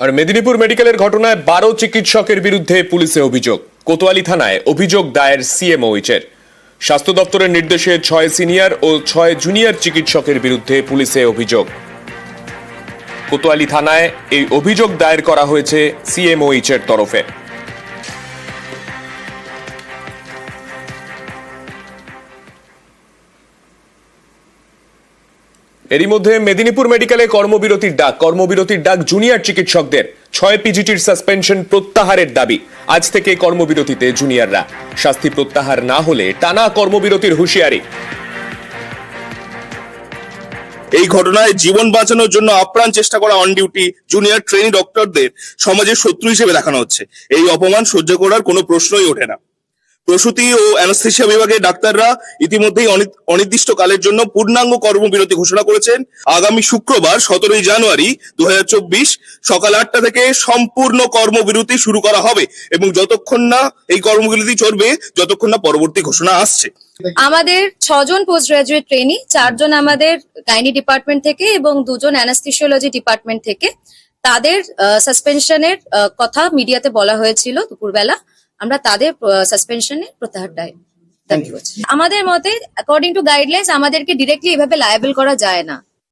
আর মেদিনীপুর মেডিকেলের ঘটনায় 12 চিকিৎসকের বিরুদ্ধে পুলিশে অভিযোগ। কোতোয়ালি থানায় অভিযোগ দায়ের সিএমওএইচ-এর। স্বাস্থ্য দপ্তরের নির্দেশে 6 সিনিয়র ও 6 জুনিয়র চিকিৎসকের বিরুদ্ধে পুলিশে অভিযোগ। কোতোয়ালি থানায় এই অভিযোগ দায়ের করা হয়েছে সিএমওএইচ-এর তরফে। এরই মধ্যে মেদিনীপুর মেডিকেলে কর্মবিরতির ডাক জুনিয়র চিকিৎসকদের। 6 পিজিটির সাসপেনশন প্রত্যাহারের দাবি। আজ থেকে কর্মবিরতিতে জুনিয়ররা। শাস্তি প্রত্যাহার না হলে টানা কর্মবিরতির হুঁশিয়ারি। এই ঘটনায় জীবন বাঁচানোর জন্য আপ্রাণ চেষ্টা করা অন ডিউটি জুনিয়র ট্রেনি ডক্টরদের সমাজের শত্রু হিসেবে দেখানো হচ্ছে। এই অপমান সহ্য করার কোনো প্রশ্নই ওঠে না। প্রসূতি ও অ্যানাস্থেসিয়া বিভাগের ডাক্তাররা ইতিমধ্যেই অনির্দিষ্টকালের জন্য পূর্ণাঙ্গ কর্মবিরতি ঘোষণা করেছেন। আগামী শুক্রবার 17 জানুয়ারি 2024 সকাল 8টা থেকে সম্পূর্ণ কর্মবিরতি শুরু করা হবে এবং যতক্ষণ না এই কর্মবিরতি চলবে যতক্ষণ না পরবর্তী ঘোষণা আসছে। আমাদের 6 জন পোস্ট গ্রাজুয়েট ট্রেনি, 4 জন আমাদের গাইনি ডিপার্টমেন্ট থেকে এবং 2 জন অ্যানাস্থেসিওলজি ডিপার্টমেন্ট থেকে তাদের সাসপেনশনের কথা মিডিয়াতে বলা হয়েছিল দুপুরবেলা। আমরা তাদের সাসপেনশনের প্রত্যাহার দাবি করছি। আমাদের মতে অ্যাকর্ডিং টু গাইডলাইন্স আমাদেরকে ডিরেক্টলি এভাবে লায়াবল করা যায় না।